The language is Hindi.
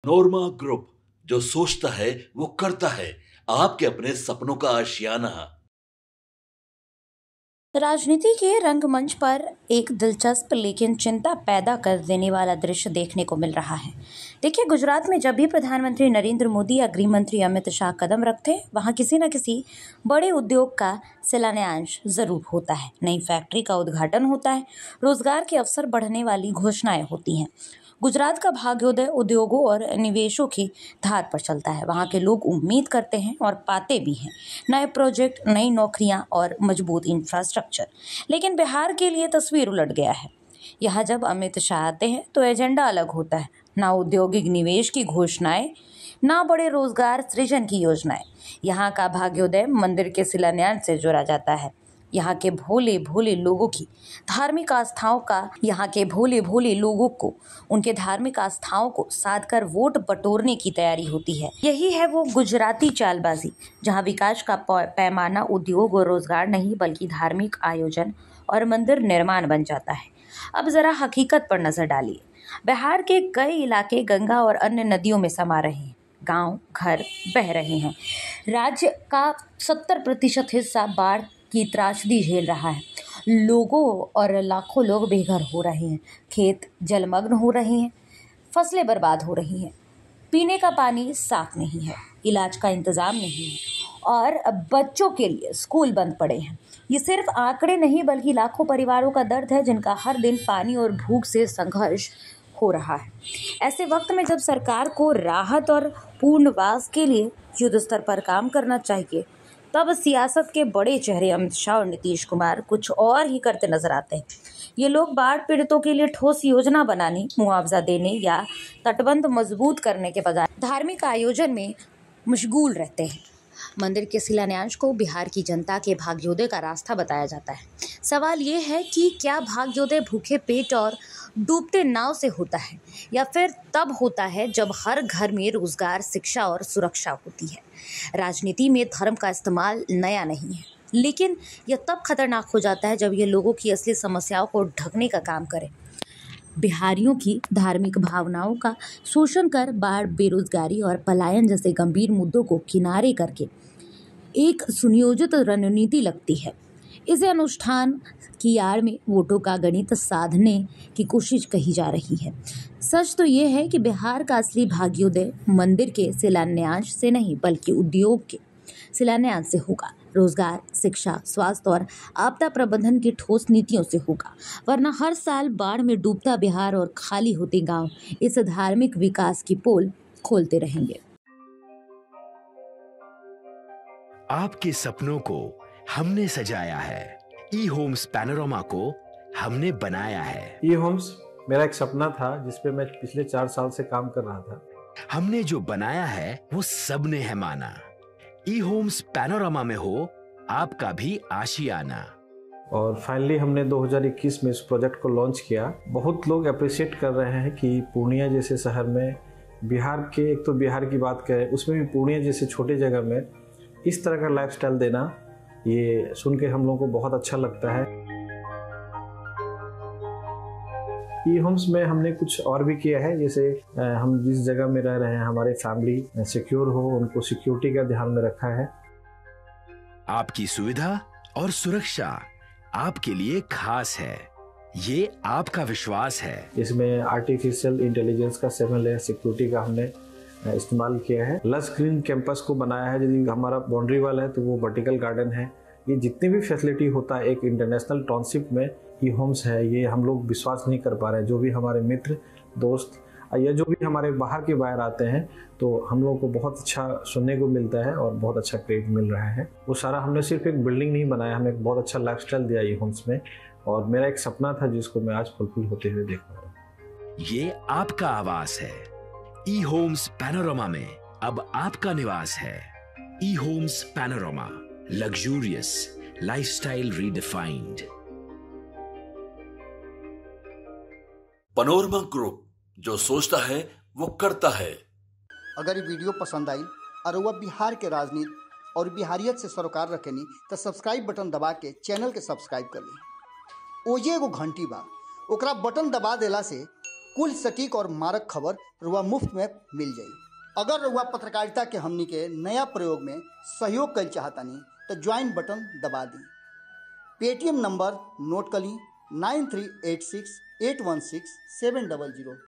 नोरमा ग्रुप, जो सोचता है वो करता है। आपके अपने सपनों का आशियाना। राजनीति के रंगमंच पर एक दिलचस्प लेकिन चिंता पैदा कर देने वाला दृश्य देखने को मिल रहा है। देखिए, गुजरात में जब भी प्रधानमंत्री नरेंद्र मोदी या गृह मंत्री अमित शाह कदम रखते हैं, वहां किसी न किसी बड़े उद्योग का शिलान्यास जरूर होता है। नई फैक्ट्री का उद्घाटन होता है, रोजगार के अवसर बढ़ने वाली घोषणाएं होती हैं। गुजरात का भाग्योदय उद्योगों और निवेशों की धार पर चलता है। वहाँ के लोग उम्मीद करते हैं और पाते भी हैं, नए प्रोजेक्ट, नई नौकरियां और मजबूत इंफ्रास्ट्रक्चर। लेकिन बिहार के लिए तस्वीर उलट गया है। यहाँ जब अमित शाह आते हैं तो एजेंडा अलग होता है। ना औद्योगिक निवेश की घोषणाएं, ना बड़े रोजगार सृजन की योजनाएं। यहाँ का भाग्योदय मंदिर के शिलान्यास से जोड़ा जाता है। यहाँ के भोले भोले लोगों की धार्मिक आस्थाओं का यहाँ के भोले भोले लोगों को उनके धार्मिक आस्थाओं को साध कर वोट बटोरने की तैयारी होती है। यही है वो गुजराती चालबाजी, जहाँ विकास का पैमाना उद्योग और रोजगार नहीं बल्कि धार्मिक आयोजन और मंदिर निर्माण बन जाता है। अब जरा हकीकत पर नजर डालिए। बिहार के कई इलाके गंगा और अन्य नदियों में समा रहे हैं। गांव घर बह रहे हैं। राज्य का 70% हिस्सा बाढ़ की त्रासदी झेल रहा है। लोगों और लाखों लोग बेघर हो रहे हैं। खेत जलमग्न हो रहे हैं। फसलें बर्बाद हो रही हैं। पीने का पानी साफ नहीं है। इलाज का इंतजाम नहीं है और बच्चों के लिए स्कूल बंद पड़े हैं। ये सिर्फ आंकड़े नहीं बल्कि लाखों परिवारों का दर्द है, जिनका हर दिन पानी और भूख से संघर्ष हो रहा है। ऐसे वक्त में जब सरकार को राहत और पुनर्वास के लिए युद्ध स्तर पर काम करना चाहिए, तब सियासत के बड़े चेहरे अमित शाह और नीतीश कुमार कुछ और ही करते नजर आते हैं। ये लोग बाढ़ पीड़ितों के लिए ठोस योजना बनाने, मुआवजा देने या तटबंध मजबूत करने के बजाय धार्मिक आयोजन में मशगूल रहते हैं। मंदिर के शिलान्यास को बिहार की जनता के भाग्योदय का रास्ता बताया जाता है। सवाल ये है कि क्या भाग्योदय भूखे पेट और डूबते नाव से होता है, या फिर तब होता है जब हर घर में रोजगार, शिक्षा और सुरक्षा होती है। राजनीति में धर्म का इस्तेमाल नया नहीं है, लेकिन यह तब खतरनाक हो जाता है जब ये लोगों की असली समस्याओं को ढकने का काम करे। बिहारियों की धार्मिक भावनाओं का शोषण कर बाढ़, बेरोजगारी और पलायन जैसे गंभीर मुद्दों को किनारे करके एक सुनियोजित रणनीति लगती है। इसे अनुष्ठान की आड़ में वोटों का गणित साधने की कोशिश कही जा रही है। सच तो ये है कि बिहार का असली भाग्योदय मंदिर के शिलान्यास से नहीं बल्कि उद्योग के शिलान्यास से होगा। रोजगार, शिक्षा, स्वास्थ्य और आपदा प्रबंधन की ठोस नीतियों से होगा। वरना हर साल बाढ़ में डूबता बिहार और खाली होते गांव इस धार्मिक विकास की पोल खोलते रहेंगे। आपके सपनों को हमने सजाया है। ई होम्स पैनोरमा को हमने बनाया है। ई होम्स मेरा एक सपना था जिसपे मैं पिछले 4 साल से काम कर रहा था। हमने जो बनाया है वो सबने है माना। ई होम्स पैनोरमा में हो आपका भी आशियाना। और फाइनली हमने 2021 में इस प्रोजेक्ट को लॉन्च किया। बहुत लोग अप्रिशिएट कर रहे हैं कि पूर्णिया जैसे शहर में, बिहार के, एक तो बिहार की बात करें उसमें भी पूर्णिया जैसे छोटे जगह में इस तरह का लाइफस्टाइल देना, ये सुन के हम लोगों को बहुत अच्छा लगता है। ई होम्स में हमने कुछ और भी किया है, जैसे हम जिस जगह में रह रहे हैं हमारे फैमिली सिक्योर हो, उनको सिक्योरिटी का ध्यान में रखा है। आपकी सुविधा और सुरक्षा आपके लिए खास है, ये आपका विश्वास है। इसमें आर्टिफिशियल इंटेलिजेंस का 7 लेयर सिक्योरिटी का हमने इस्तेमाल किया है। लस ग्रीन कैंपस को बनाया है। यदि हमारा बाउंड्री वाल है तो वो वर्टिकल गार्डन है। ये जितनी भी फैसिलिटी होता है एक इंटरनेशनल टाउनशिप में, ई होम्स है, ये हम लोग विश्वास नहीं कर पा रहे हैं। जो भी हमारे मित्र, दोस्त या जो भी हमारे बाहर के बाहर आते हैं तो हम लोगों को बहुत अच्छा सुनने को मिलता है और बहुत अच्छा क्रेडिट मिल रहा है। वो सारा हमने सिर्फ एक बिल्डिंग नहीं बनाया, हमें एक बहुत अच्छा लाइफस्टाइल दिया ई होम्स में, और मेरा एक सपना था जिसको मैं आज फुलफिल होते हुए देख पा रहा हूँ। ये आपका आवास है। ई होम्स पैनोरमा में अब आपका निवास है। E homes panorama, luxurious lifestyle redefined. Panorama group, जो सोचता है वो करता है। अगर ये वीडियो पसंद आई और वह बिहार के राजनीति और बिहारियत से सरोकार रखेनी तो सब्सक्राइब बटन दबा के चैनल के सब्सक्राइब कर ली। ओजे एगो घंटी बा, ओकरा बटन दबा देला से कुल सटीक और मारक खबर रुआ मुफ्त में मिल जाई। अगर रुआ पत्रकारिता के हमनी के नया प्रयोग में सहयोग कर चाहतानी तो ज्वाइन बटन दबा दी। पेटीएम नंबर नोट कर ली 9386816700।